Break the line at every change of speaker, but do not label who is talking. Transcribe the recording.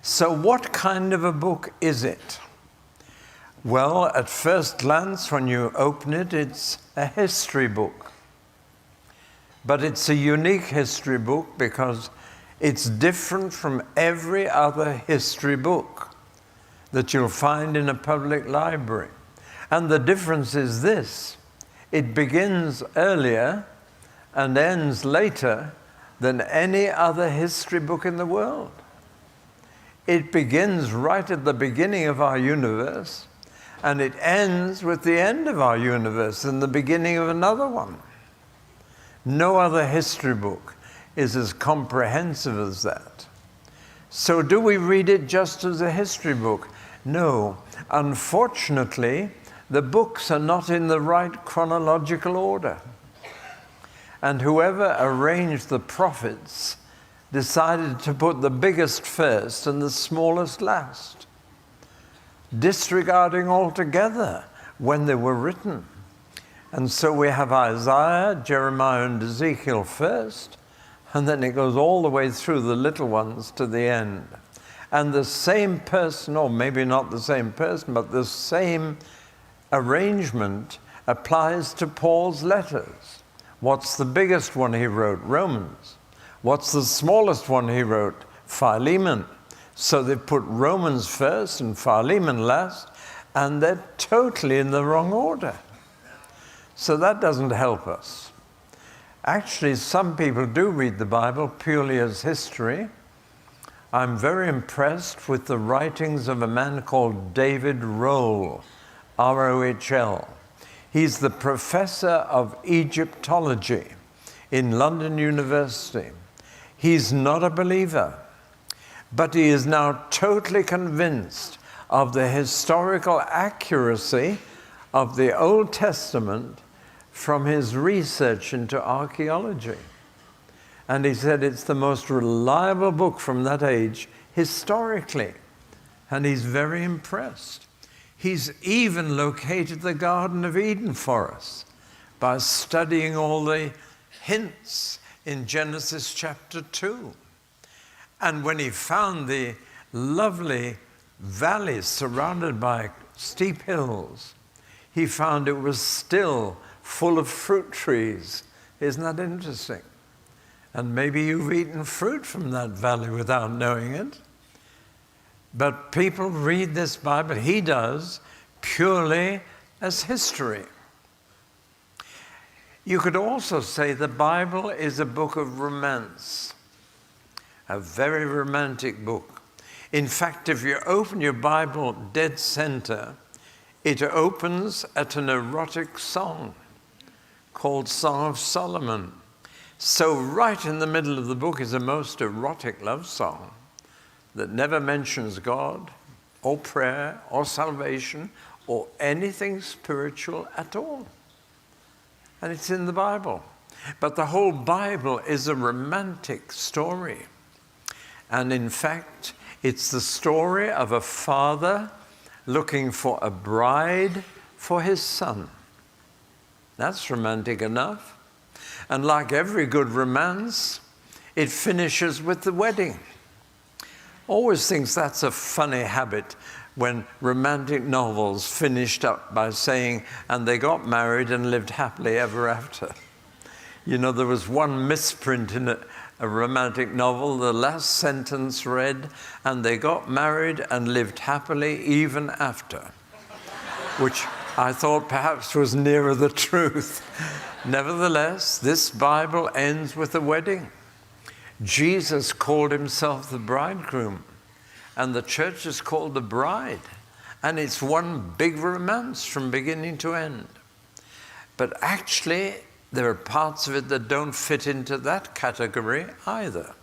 So what kind of a book is it? Well, at first glance, when you open it, it's a history book. But it's a unique history book because it's different from every other history book that you'll find in a public library. And the difference is this: it begins earlier and ends later than any other history book in the world. It begins right at the beginning of our universe, and it ends with the end of our universe and the beginning of another one. No other history book is as comprehensive as that. So do we read it just as a history book? No. Unfortunately, the books are not in the right chronological order. And whoever arranged the prophets decided to put the biggest first and the smallest last, disregarding altogether when they were written. And so we have Isaiah, Jeremiah, and Ezekiel first, and then it goes all the way through the little ones to the end. And the same person, or maybe not the same person, but the same arrangement applies to Paul's letters. What's the biggest one he wrote? Romans. What's the smallest one he wrote? Philemon. So they put Romans first and Philemon last, and they're totally in the wrong order. So that doesn't help us. Actually, some people do read the Bible purely as history. I'm very impressed with the writings of a man called David Rohl, R-O-H-L. He's the professor of Egyptology in London University. He's not a believer, but he is now totally convinced of the historical accuracy of the Old Testament from his research into archaeology. And he said it's the most reliable book from that age historically. And he's very impressed. He's even located the Garden of Eden for us by studying all the hints in Genesis chapter 2. And when he found the lovely valleys surrounded by steep hills, he found it was still full of fruit trees. Isn't that interesting? And maybe you've eaten fruit from that valley without knowing it. But people read this Bible, he does, purely as history. You could also say the Bible is a book of romance, a very romantic book. In fact, if you open your Bible dead center, it opens at an erotic song called Song of Solomon. So right in the middle of the book is a most erotic love song that never mentions God or prayer or salvation or anything spiritual at all. And it's in the Bible. But the whole Bible is a romantic story. And in fact, it's the story of a father looking for a bride for his son. That's romantic enough. And like every good romance, it finishes with the wedding. Always thinks that's a funny habit when romantic novels finished up by saying, and they got married and lived happily ever after. You know, there was one misprint in a romantic novel. The last sentence read, and they got married and lived happily even after, which I thought perhaps was nearer the truth. Nevertheless, this Bible ends with a wedding. Jesus called himself the bridegroom, and the church is called the bride. And it's one big romance from beginning to end. But actually, there are parts of it that don't fit into that category either.